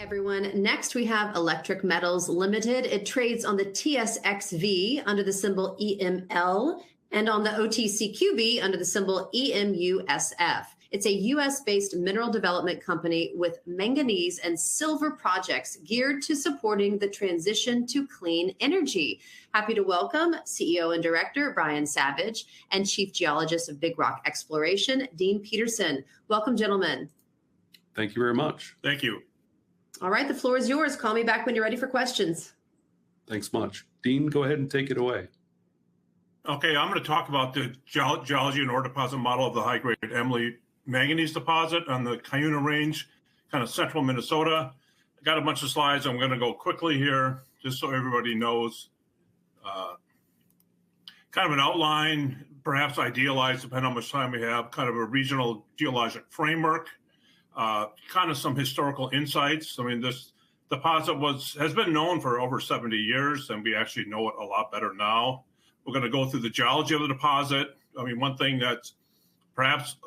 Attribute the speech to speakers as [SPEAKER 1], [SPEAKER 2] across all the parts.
[SPEAKER 1] Everyone. Next, we have Electric Metals Limited. It trades on the TSXV under the symbol EML and on the OTCQB under the symbol EMUSF. It's a US-based mineral development company with manganese and silver projects geared to supporting the transition to clean energy. Happy to welcome CEO and Director Brian Savage and Chief Geologist of Big Rock Exploration, Dean Peterson. Welcome, gentlemen.
[SPEAKER 2] Thank you very much.
[SPEAKER 3] Thank you.
[SPEAKER 1] All right, the floor is yours. Call me back when you're ready for questions.
[SPEAKER 2] Thanks much. Dean, go ahead and take it away.
[SPEAKER 3] Okay, I'm going to talk about the geology and ore deposit model of the high-grade EML manganese deposit on the Keynote range, kind of central Minnesota. I got a bunch of slides. I'm going to go quickly here, just so everybody knows. Kind of an outline, perhaps idealized, depending on how much time we have, kind of a regional geologic framework. Kind of some historical insights. I mean, this deposit has been known for over 70 years, and we actually know it a lot better now. We're going to go through the geology of the deposit. I mean, one thing that's perhaps,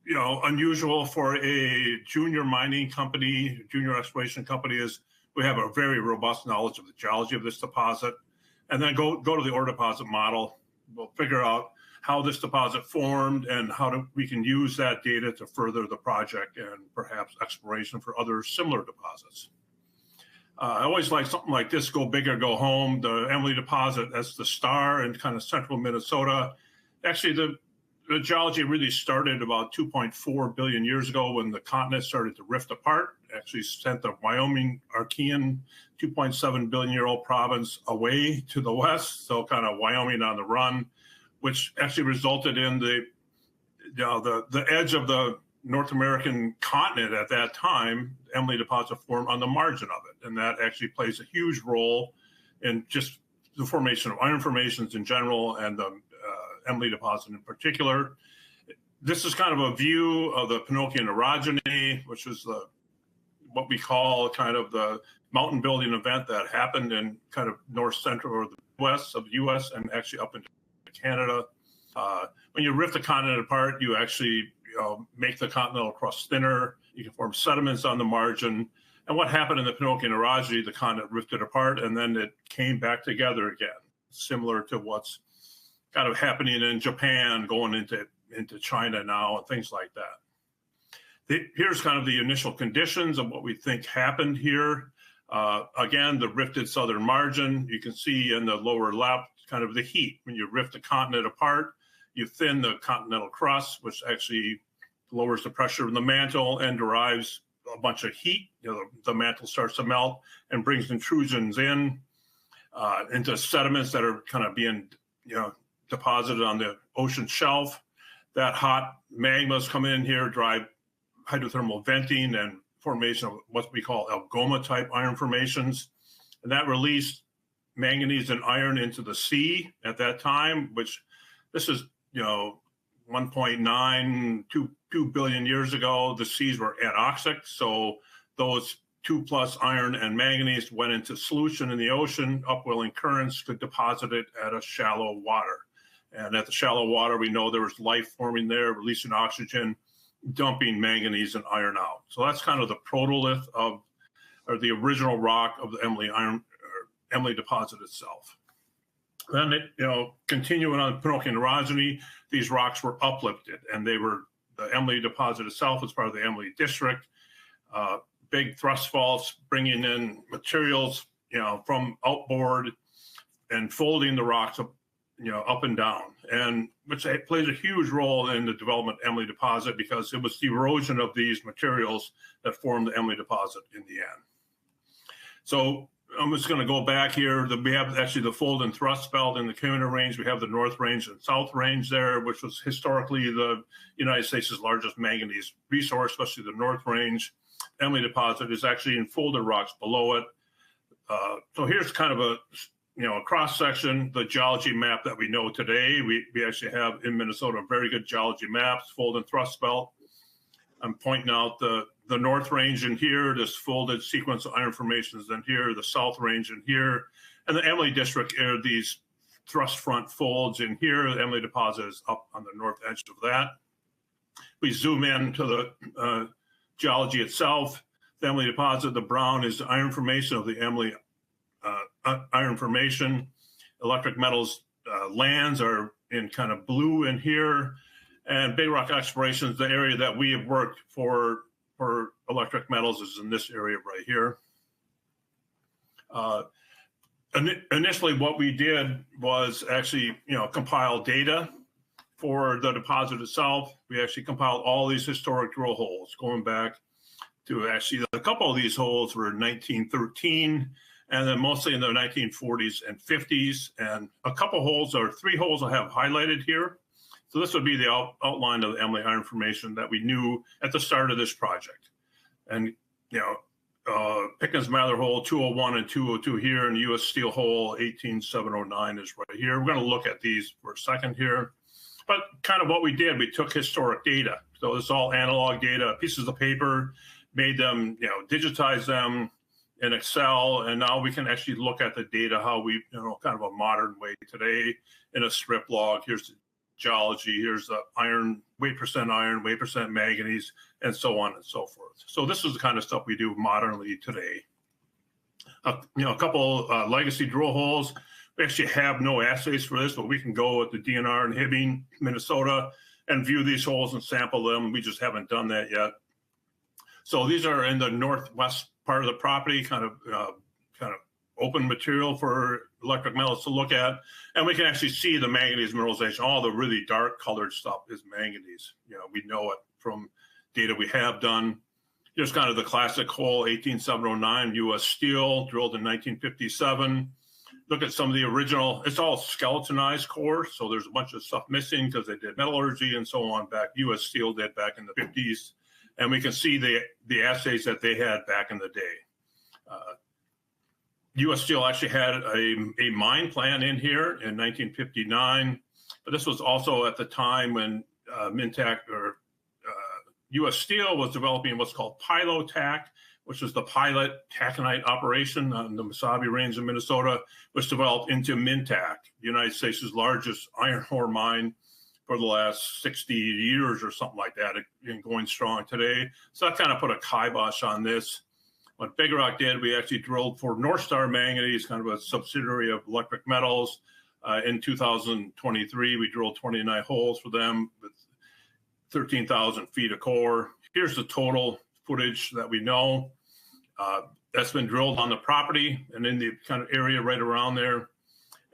[SPEAKER 3] unusual for a junior mining company, junior exploration company, is we have a very robust knowledge of the geology of this deposit. And then go to the ore deposit model. We'll figure out how this deposit formed and how we can use that data to further the project and perhaps exploration for other similar deposits. I always like something like this, go big or go home. The EML deposit, that's the star in kind of central Minnesota. Actually, the geology really started about 2.4 billion years ago when the continent started to rift apart. Actually sent the Wyoming Archean 2.7 billion year old province away to the west, so kind of Wyoming on the run, which actually resulted in the edge of the North American continent at that time. EML deposit formed on the margin of it, and that actually plays a huge role in just the formation of iron formations in general and the EML deposit in particular. This is kind of a view of the Pinocchian orogeny, which is what we call kind of the mountain building event that happened in kind of north central or the west of the U.S. and actually up into Canada. When you rift the continent apart, you actually make the continental crust thinner. You can form sediments on the margin. And what happened in the Pinocchian orogeny, the continent rifted apart and then it came back together again, similar to what's kind of happening in Japan, going into China now, and things like that. Here's kind of the initial conditions of what we think happened here. Again, the rifted southern margin. You can see in the lower left kind of the heat. When you rift the continent apart, you thin the continental crust, which actually lowers the pressure in the mantle and derives a bunch of heat. The mantle starts to melt and brings intrusions into sediments that are kind of being deposited on the ocean shelf. That hot magmas come in here, drive hydrothermal venting and formation of what we call algoma type iron formations. And that released manganese and iron into the sea at that time, which this is, 1.9, 2 billion years ago. The seas were anoxic. So those 2+ iron and manganese went into solution in the ocean. Upwelling currents could deposit it at a shallow water. And at the shallow water, we know there was life forming there, releasing oxygen, dumping manganese and iron out. So that's kind of the protolith or the original rock of the EML deposit itself. Then continuing on Pinocchian orogeny, these rocks were uplifted, and the EML deposit itself was part of the EML district. Big thrust faults bringing in materials, from outboard and folding the rocks up, up and down, and which plays a huge role in the development of EML deposit because it was the erosion of these materials that formed the EML deposit in the end. So I'm just going to go back here. We have actually the fold and thrust belt in the Keynote range. We have the North Range and South Range there, which was historically the United States' largest manganese resource, especially the North Range. EML deposit is actually in folded rocks below it. So here's kind of a cross section, the geology map that we know today. We actually have in Minnesota very good geology maps, fold and thrust belt. I'm pointing out the North Range in here, this folded sequence of iron formations in here, the South Range in here, and the EML district are these thrust front folds in here. The EML deposit is up on the north edge of that. We zoom in to the geology itself. family deposit. The brown is the iron formation of the EML iron formation. Electric metals lands are in kind of blue in here. And big rock exploration is the area that we have worked for electric metals is in this area right here. Initially, what we did was actually, compile data for the deposit itself. We actually compiled all these historic drill holes going back to actually a couple of these holes were 1913, and then mostly in the 1940s and 50s. And a couple holes, or 3 holes I have highlighted here. So this would be the outline of the EML iron formation that we knew at the start of this project. And, Pickens Mather hole 201 and 202 here, and U.S. Steel hole 18709 is right here. We're going to look at these for a second here. But kind of what we did, we took historic data. So it's all analog data, pieces of paper, made them, digitize them in Excel, and now we can actually look at the data, how we, kind of a modern way today in a strip log. Here's the geology, here's the iron, weight percent manganese, and so on and so forth. So this is the kind of stuff we do modernly today. A couple legacy drill holes. We actually have no assays for this, but we can go at the DNR in Hibbing, Minnesota, and view these holes and sample them. We just haven't done that yet. So these are in the northwest part of the property, kind of open material for electric metals to look at. And we can actually see the manganese mineralization. All the really dark colored stuff is manganese. We know it from data we have done. Here's kind of the classic hole, 18709, U.S. Steel, drilled in 1957. Look at some of the original, it's all skeletonized core, so there's a bunch of stuff missing because they did metallurgy and so on back, U.S. Steel did back in the 50s. And we can see the assays that they had back in the day. U.S. Steel actually had a mine plan in here in 1959, but this was also at the time when Mintac or U.S. Steel was developing what's called Pilotac, which was the pilot taconite operation on the Mesabi Range in Minnesota, which developed into Mintac, the United States' largest iron ore mine for the last 60 years or something like that, and going strong today. So that kind of put a kibosh on this. What Big Rock did, we actually drilled for North Star Manganese, kind of a subsidiary of Electric Metals. In 2023, we drilled 29 holes for them with 13,000 feet of core. Here's the total footage that we know that's been drilled on the property and in the kind of area right around there.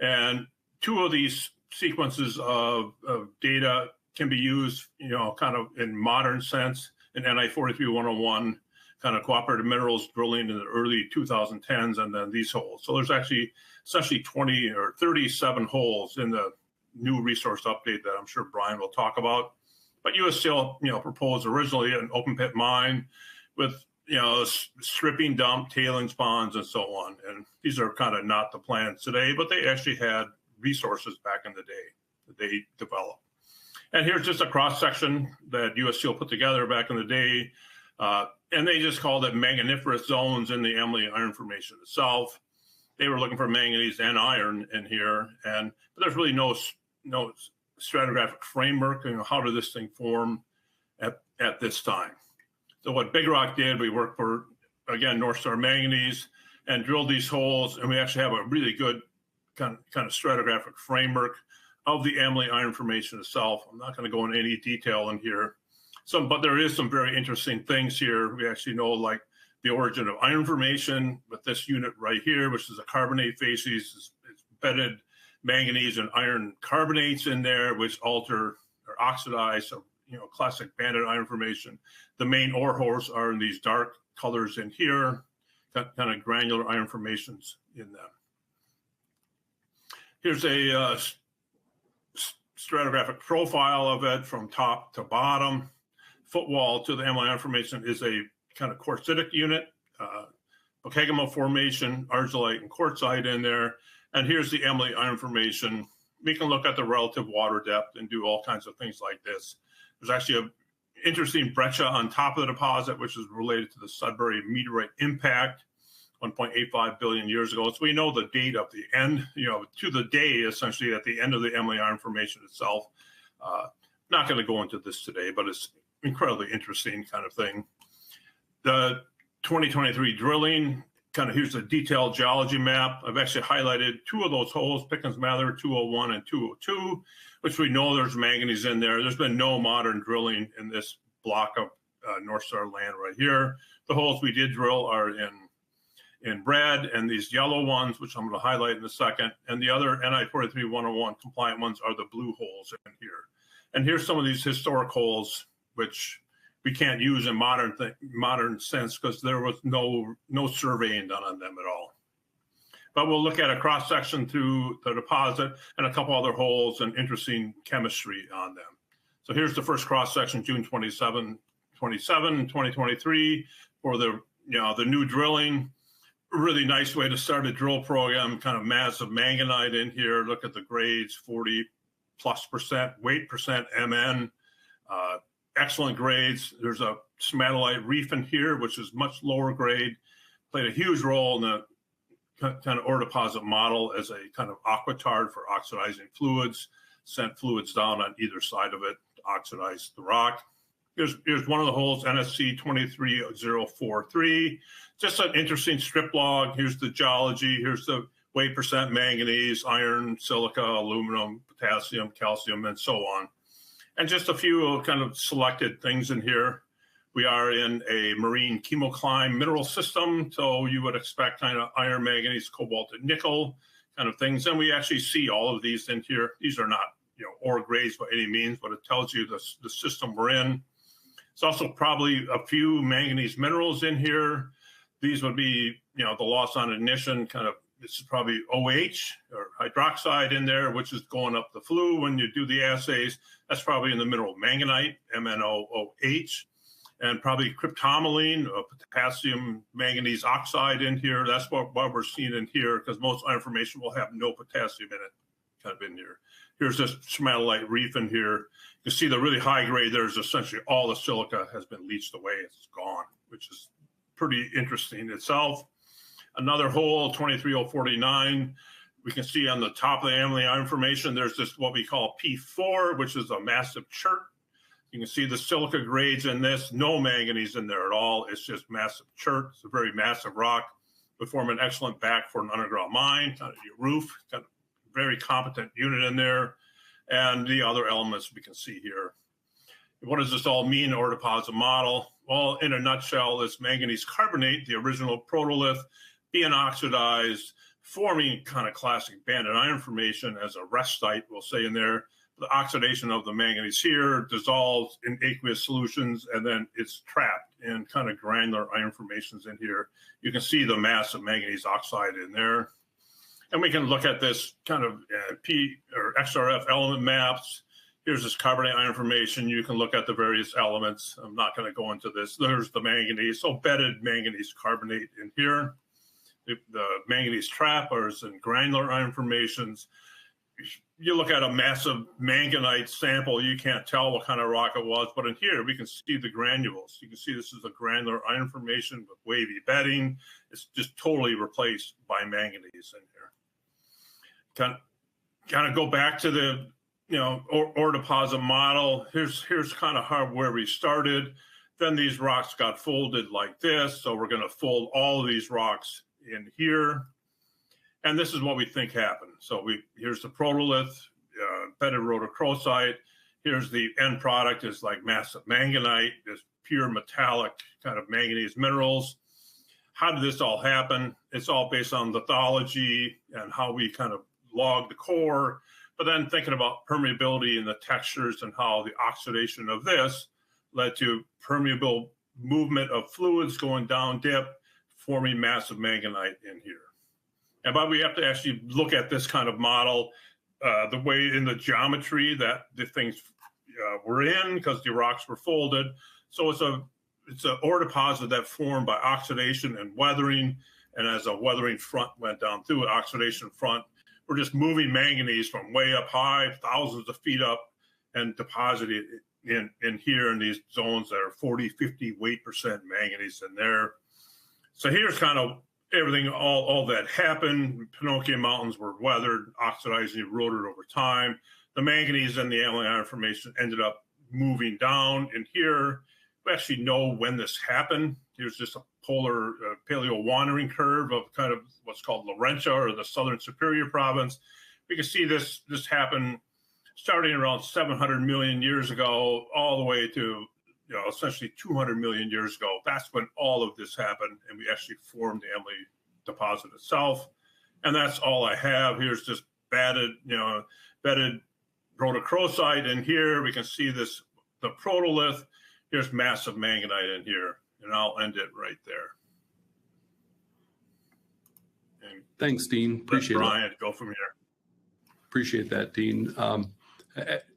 [SPEAKER 3] And 2 of these sequences of data can be used, kind of in modern sense in NI 43-101, kind of cooperative minerals drilling in the early 2010s, and then these holes. So there's actually essentially 20 or 37 holes in the new resource update that I'm sure Brian will talk about. But U.S. Steel, proposed originally an open pit mine with, stripping dump, tailings ponds, and so on. And these are kind of not the plans today, but they actually had resources back in the day that they developed. And here's just a cross section that U.S. Steel put together back in the day. And they just called it manganiferous zones in the EML iron formation itself. They were looking for manganese and iron in here, but there's really no stratigraphic framework. How did this thing form at this time? So what Big Rock did, we worked for, again, North Star Manganese, and drilled these holes, and we actually have a really good kind of stratigraphic framework of the EML iron formation itself. I'm not going to go into any detail in here. But there is some very interesting things here. We actually know, like, the origin of iron formation with this unit right here, which is a carbonate facies. It's bedded manganese and iron carbonates in there, which alter or oxidize. So, classic banded iron formation. The main ore holes are in these dark colors in here, kind of granular iron formations in them. Here's a stratigraphic profile of it from top to bottom. Footwall to the EML iron formation is a kind of quartzitic unit, Pokegama formation, argillite and quartzite in there. And here's the EML iron formation. We can look at the relative water depth and do all kinds of things like this. There's actually an interesting breccia on top of the deposit, which is related to the Sudbury meteorite impact 1.85 billion years ago. So we know the date of the end, to the day, essentially at the end of the EML iron formation itself. Not going to go into this today, but it's incredibly interesting kind of thing. The 2023 drilling. Kind of here's a detailed geology map. I've actually highlighted two of those holes, Pickens Mather 201 and 202, which we know there's manganese in there. There's been no modern drilling in this block of North Star land right here. The holes we did drill are in red, and these yellow ones, which I'm going to highlight in a second, and the other NI 43-101 compliant ones are the blue holes in here. And here's some of these historic holes, which we can't use in modern sense because there was no surveying done on them at all. But we'll look at a cross section through the deposit and a couple other holes and interesting chemistry on them. So here's the first cross section, June 27, 2023, for the new drilling. Really nice way to start a drill program. Kind of massive manganite in here. Look at the grades, 40+%, weight percent MN. Excellent grades. There's a smatolite reef in here, which is much lower grade. Played a huge role in the kind of ore deposit model as a kind of aquitard for oxidizing fluids. Sent fluids down on either side of it to oxidize the rock. Here's one of the holes, NSC 23043. Just an interesting strip log. Here's the geology. Here's the weight percent manganese, iron, silica, aluminum, potassium, calcium, and so on. And just a few kind of selected things in here. We are in a marine chemocline mineral system, so you would expect kind of iron, manganese, cobalt, and nickel kind of things. And we actually see all of these in here. These are not ore grades by any means, but it tells you the system we're in. It's also probably a few manganese minerals in here. These would be, the loss on ignition, kind of, this is probably OH or hydroxide in there, which is going up the flue when you do the assays. That's probably in the mineral manganite, MnOOH, and probably cryptomeline, potassium manganese oxide in here. That's what we're seeing in here, because most information will have no potassium in it, kind of in here. Here's this smatolite reef in here. You see the really high grade, there's essentially all the silica has been leached away. It's gone, which is pretty interesting itself. Another hole, 23049. We can see on the top of the amyloid information, there's this what we call P4, which is a massive chert. You can see the silica grades in this, no manganese in there at all. It's just massive chert. It's a very massive rock. Would form an excellent back for an underground mine, kind of your roof, kind of very competent unit in there. And the other elements we can see here. What does this all mean, ore deposit model? Well, in a nutshell, it's manganese carbonate, the original protolith, being oxidized, forming kind of classic banded iron formation as a rest site, we'll say in there. The oxidation of the manganese here dissolves in aqueous solutions, and then it's trapped in kind of granular iron formations in here. You can see the mass of manganese oxide in there. And we can look at this kind of P or XRF element maps. Here's this carbonate iron formation. You can look at the various elements. I'm not going to go into this. There's the manganese, so bedded manganese carbonate in here. The manganese trap is in granular iron formations. You look at a massive manganite sample, you can't tell what kind of rock it was, but in here we can see the granules. You can see this is a granular iron formation with wavy bedding. It's just totally replaced by manganese in here. Kind of go back to the ore deposit model. Here's kind of where we started. Then these rocks got folded like this, so we're going to fold all of these rocks in here. And this is what we think happened. So here's the protolith, bedded rhodochrosite. Here's the end product is like massive manganite, this pure metallic kind of manganese minerals. How did this all happen? It's all based on lithology and how we kind of log the core, but then thinking about permeability and the textures and how the oxidation of this led to permeable movement of fluids going down dip, forming massive manganite in here. But we have to actually look at this kind of model, the way in the geometry that the things were in, because the rocks were folded. So it's an ore deposit that formed by oxidation and weathering. And as a weathering front went down through it, oxidation front, we're just moving manganese from way up high, thousands of feet up, and deposited in here in these zones that are 40, 50 weight percent manganese in there. So here's kind of everything, all that happened. Pinocchio Mountains were weathered, oxidizing, eroded over time. The manganese and the alien iron formation ended up moving down in here, We actually know when this happened. Here's just a polar paleo wandering curve of kind of what's called Laurentia, or the Southern Superior Province. We can see this happen starting around 700 million years ago, all the way to essentially 200 million years ago. That's when all of this happened, and we actually formed the Emily deposit itself. And that's all I have. Here's just bedded rhodochrosite in here. We can see this, the protolith. Here's massive manganite in here, and I'll end it right there. And
[SPEAKER 2] thanks, Dean. Appreciate
[SPEAKER 3] Brian, go from here.
[SPEAKER 2] Appreciate that, Dean.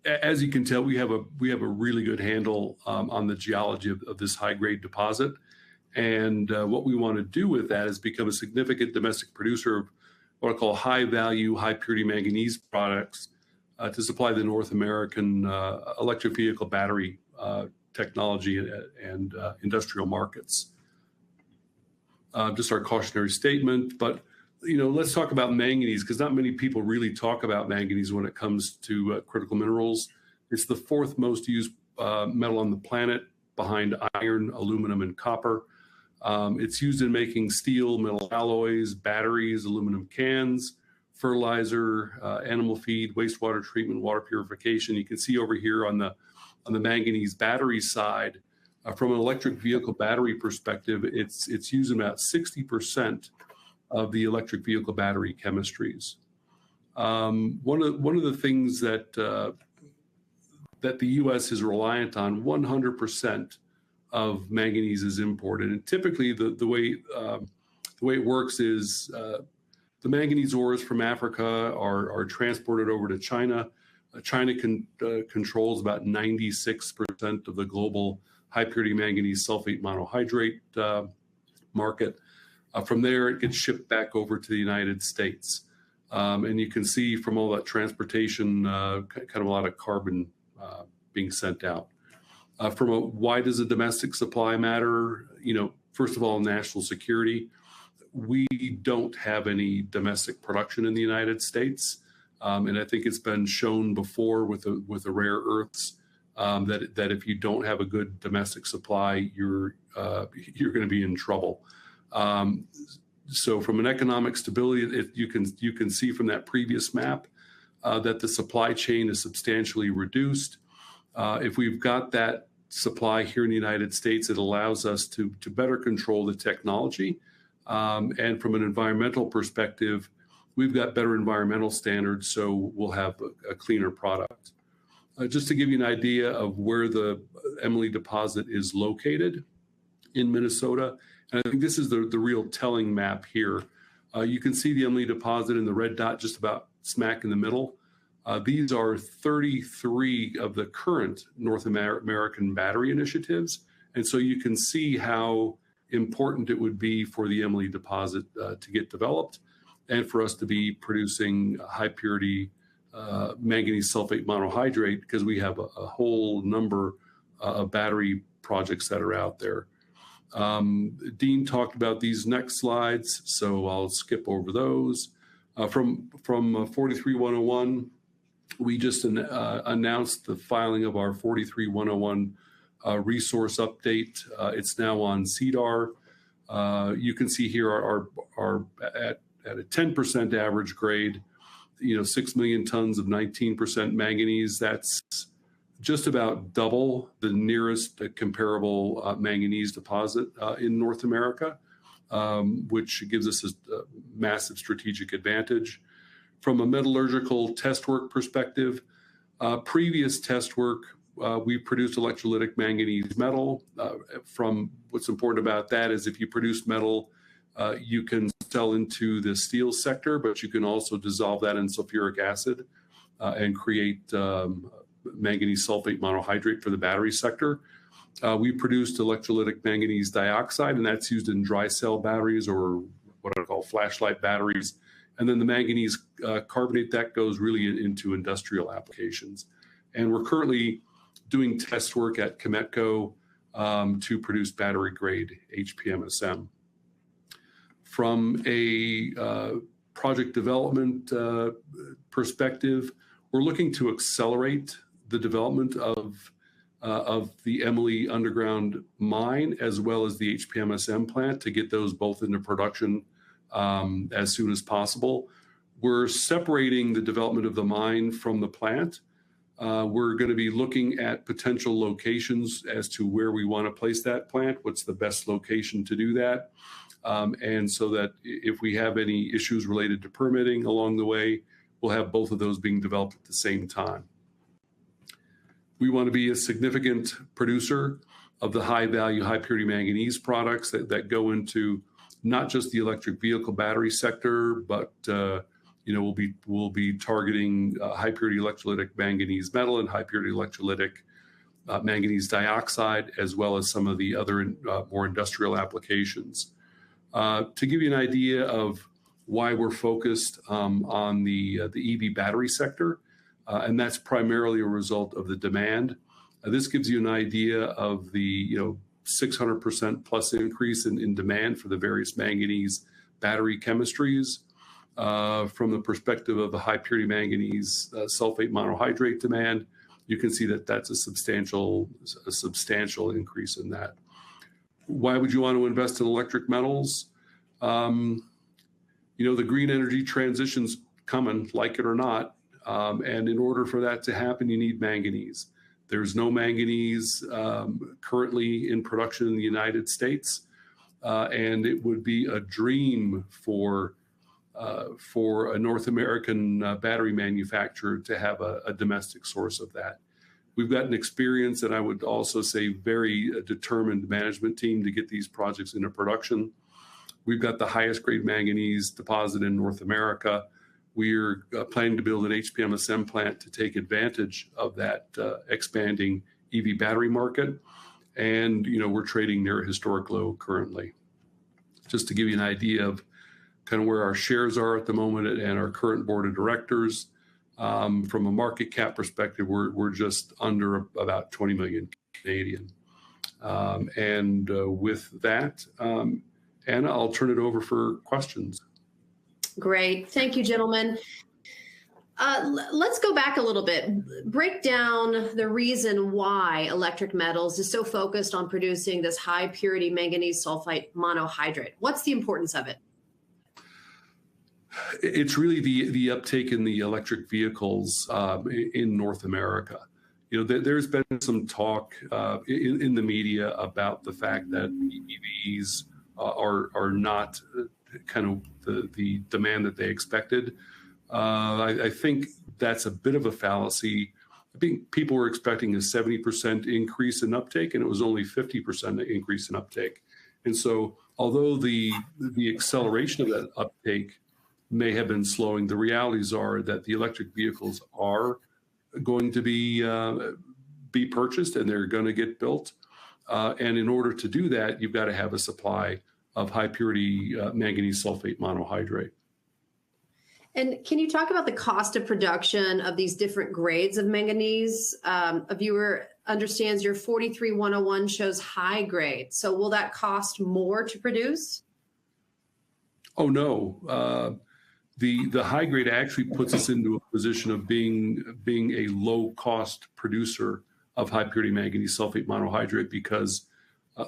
[SPEAKER 2] As you can tell, we have a really good handle on the geology of this high-grade deposit, and what we want to do with that is become a significant domestic producer of what I call high-value, high-purity manganese products to supply the North American electric vehicle battery technology and industrial markets. Just our cautionary statement, but let's talk about manganese, because not many people really talk about manganese when it comes to critical minerals. It's the fourth most used metal on the planet, behind iron, aluminum, and copper. It's used in making steel, metal alloys, batteries, aluminum cans, fertilizer, animal feed, wastewater treatment, water purification. You can see over here on the manganese battery side, from an electric vehicle battery perspective, it's used in about 60% of the electric vehicle battery chemistries. One of the things that the U.S. is reliant on, 100% of manganese is imported, and typically the way it works is the manganese ores from Africa are transported over to China. China controls about 96% of the global high-purity manganese sulfate monohydrate market. From there, it gets shipped back over to the United States. And you can see from all that transportation, kind of a lot of carbon being sent out. Why does a domestic supply matter? First of all, national security. We don't have any domestic production in the United States. And I think it's been shown before with the rare earths that if you don't have a good domestic supply, you're going to be in trouble. So from an economic stability, you can see from that previous map that the supply chain is substantially reduced. If we've got that supply here in the United States, it allows us to better control the technology. And from an environmental perspective, we've got better environmental standards, so we'll have a cleaner product. Just to give you an idea of where the Emily deposit is located in Minnesota, and I think this is the real telling map here. You can see the Emily deposit in the red dot just about smack in the middle. These are 33 of the current North American battery initiatives. And so you can see how important it would be for the Emily deposit to get developed and for us to be producing high purity manganese sulfate monohydrate, because we have a whole number of battery projects that are out there. Dean talked about these next slides, so I'll skip over those. From 43101, we just announced the filing of our 43101 resource update. It's now on CDAR. You can see here our at a 10% average grade, 6 million tons of 19% manganese. That's just about double the nearest comparable manganese deposit in North America, which gives us a massive strategic advantage. From a metallurgical test work perspective, previous test work, we produced electrolytic manganese metal. From what's important about that is if you produce metal, you can sell into the steel sector, but you can also dissolve that in sulfuric acid and create manganese sulfate monohydrate for the battery sector. We produced electrolytic manganese dioxide, and that's used in dry cell batteries, or what I call flashlight batteries. And then the manganese carbonate, that goes really into industrial applications. And we're currently doing test work at Keynote to produce battery grade HPMSM. From a project development perspective, we're looking to accelerate the development of of the Emily underground mine as well as the HPMSM plant to get those both into production as soon as possible. We're separating the development of the mine from the plant. We're going to be looking at potential locations as to where we want to place that plant, what's the best location to do that. And so that if we have any issues related to permitting along the way, we'll have both of those being developed at the same time. We want to be a significant producer of the high-value, high-purity manganese products that go into not just the electric vehicle battery sector, but we'll be targeting high-purity electrolytic manganese metal and high-purity electrolytic manganese dioxide, as well as some of the other more industrial applications. To give you an idea of why we're focused on the EV battery sector, and that's primarily a result of the demand. This gives you an idea of the 600% plus increase in demand for the various manganese battery chemistries. From the perspective of the high purity manganese sulfate monohydrate demand, you can see that that's a substantial increase in that. Why would you want to invest in electric metals? The green energy transition's coming, like it or not. And in order for that to happen, you need manganese. There's no manganese currently in production in the United States. And it would be a dream for a North American battery manufacturer to have a domestic source of that. We've got an experienced, and I would also say very determined management team to get these projects into production. We've got the highest grade manganese deposit in North America. We're planning to build an HPMSM plant to take advantage of that expanding EV battery market. And, we're trading near a historic low currently. Just to give you an idea of kind of where our shares are at the moment and our current board of directors, from a market cap perspective, we're just under about 20 million Canadian. With that, Anna, I'll turn it over for questions.
[SPEAKER 1] Great. Thank you, gentlemen. Let's go back a little bit. Break down the reason why Electric Metals is so focused on producing this high purity manganese sulfate monohydrate. What's the importance of it?
[SPEAKER 2] It's really the uptake in the electric vehicles in North America. There's been some talk in the media about the fact that EVs are not kind of the demand that they expected. I think that's a bit of a fallacy. I think people were expecting a 70% increase in uptake, and it was only 50% increase in uptake. And so, although the acceleration of that uptake may have been slowing, the realities are that the electric vehicles are going to be purchased and they're going to get built. And in order to do that, you've got to have a supply of high purity manganese sulfate monohydrate.
[SPEAKER 1] And can you talk about the cost of production of these different grades of manganese? A viewer understands your 43101 shows high grade. So will that cost more to produce?
[SPEAKER 2] Oh, no. The high grade actually puts us into a position of being a low cost producer of high purity manganese sulfate monohydrate because,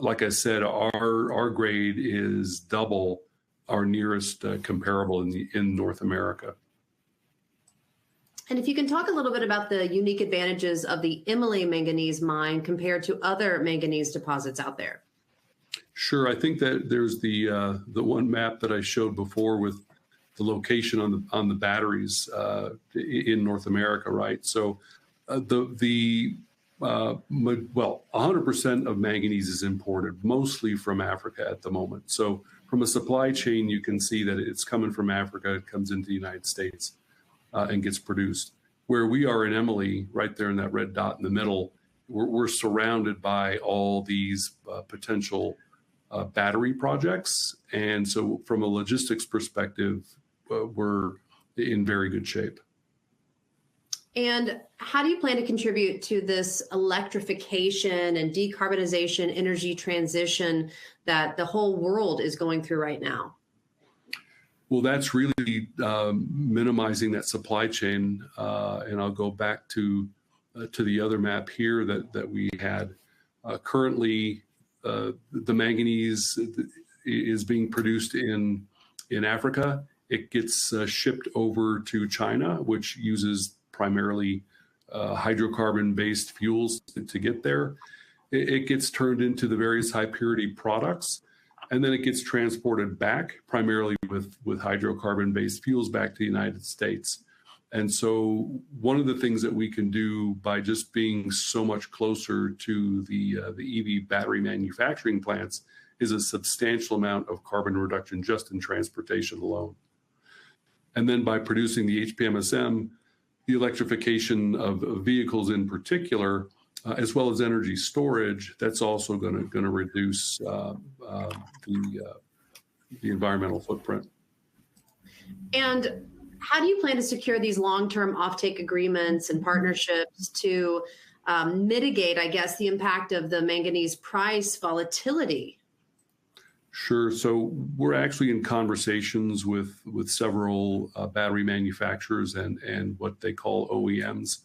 [SPEAKER 2] like I said, our grade is double our nearest comparable in North America.
[SPEAKER 1] And if you can talk a little bit about the unique advantages of the Emily manganese mine compared to other manganese deposits out there.
[SPEAKER 2] Sure. I think that there's the one map that I showed before with the location on the batteries in North America, right? So well, 100% of manganese is imported, mostly from Africa at the moment. So from a supply chain, you can see that it's coming from Africa, it comes into the United States and gets produced. Where we are in Emily, right there in that red dot in the middle, we're surrounded by all these potential battery projects. And so from a logistics perspective, we're in very good shape.
[SPEAKER 1] And how do you plan to contribute to this electrification and decarbonization energy transition that the whole world is going through right now?
[SPEAKER 2] Well, that's really minimizing that supply chain. And I'll go back to to the other map here that we had. Currently, the manganese is being produced in Africa. It gets shipped over to China, which uses primarily hydrocarbon-based fuels to get there. It gets turned into the various high purity products, and then it gets transported back, primarily with hydrocarbon-based fuels, back to the United States. And so one of the things that we can do by just being so much closer to the EV battery manufacturing plants is a substantial amount of carbon reduction just in transportation alone. And then by producing the HPMSM, the electrification of vehicles in particular, as well as energy storage, that's also going to reduce the environmental footprint.
[SPEAKER 1] And how do you plan to secure these long-term offtake agreements and partnerships to mitigate, I guess, the impact of the manganese price volatility?
[SPEAKER 2] Sure. So we're actually in conversations with several battery manufacturers and what they call OEMs.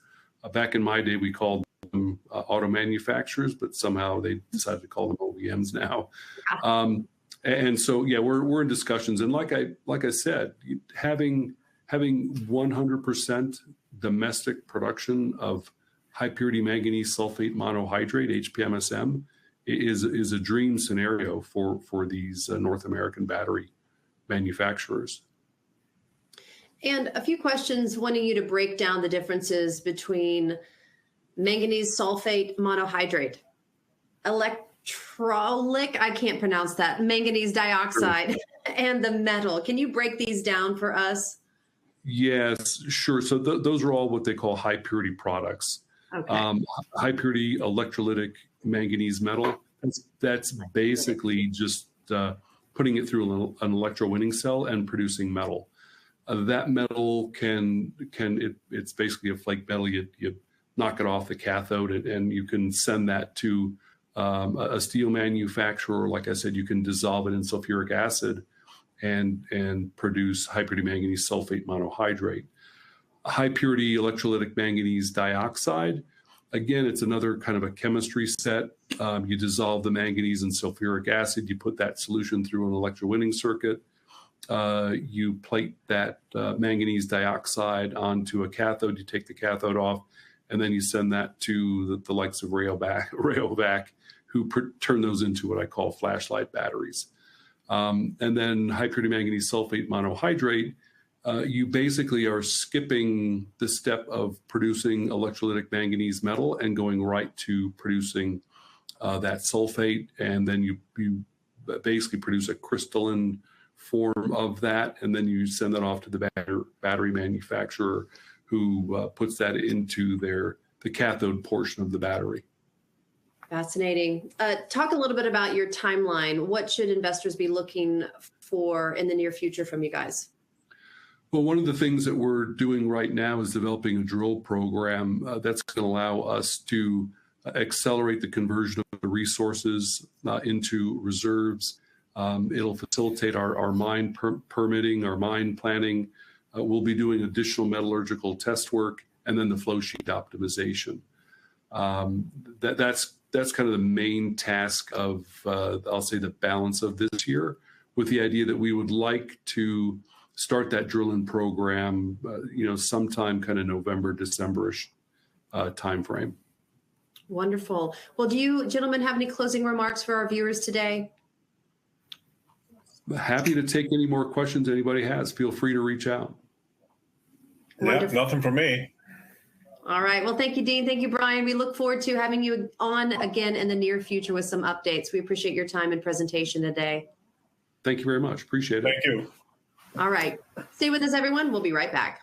[SPEAKER 2] Back in my day, we called them auto manufacturers, but somehow they decided to call them OEMs now. Yeah. And so, yeah, we're in discussions. And like I said, having 100% domestic production of high purity manganese sulfate monohydrate, HPMSM, is a dream scenario for these North American battery manufacturers.
[SPEAKER 1] And a few questions wanting you to break down the differences between manganese sulfate monohydrate, electrolytic, I can't pronounce that, manganese dioxide, sure, and the metal. Can you break these down for us?
[SPEAKER 2] Yes, sure. So those are all what they call high purity products. Okay. High purity electrolytic manganese metal. That's basically just putting it through an electrowinning cell and producing metal. That metal it's basically a flake metal. You knock it off the cathode and you can send that to a steel manufacturer. Like I said, you can dissolve it in sulfuric acid and produce high purity manganese sulfate monohydrate. High purity electrolytic manganese dioxide. Again, it's another kind of a chemistry set. You dissolve the manganese in sulfuric acid. You put that solution through an electrowinning circuit. You plate that manganese dioxide onto a cathode. You take the cathode off, and then you send that to the likes of Rayovac, who turn those into what I call flashlight batteries. And then high purity manganese sulfate monohydrate. You basically are skipping the step of producing electrolytic manganese metal and going right to producing that sulfate. And then you basically produce a crystalline form of that. And then you send that off to the battery manufacturer who puts that into the cathode portion of the battery.
[SPEAKER 1] Fascinating. Talk a little bit about your timeline. What should investors be looking for in the near future from you guys?
[SPEAKER 2] Well, one of the things that we're doing right now is developing a drill program that's going to allow us to accelerate the conversion of the resources into reserves. It'll facilitate our mine permitting, our mine planning. We'll be doing additional metallurgical test work, and then the flow sheet optimization. That's kind of the main task of, I'll say, the balance of this year, with the idea that we would like to start that drilling program, sometime kind of November, December-ish timeframe.
[SPEAKER 1] Wonderful. Well, do you gentlemen have any closing remarks for our viewers today?
[SPEAKER 2] Happy to take any more questions anybody has. Feel free to reach out.
[SPEAKER 3] Yeah, nothing for me.
[SPEAKER 1] All right. Well, thank you, Dean. Thank you, Brian. We look forward to having you on again in the near future with some updates. We appreciate your time and presentation today.
[SPEAKER 2] Thank you very much. Appreciate it.
[SPEAKER 3] Thank you.
[SPEAKER 1] All right. Stay with us, everyone. We'll be right back.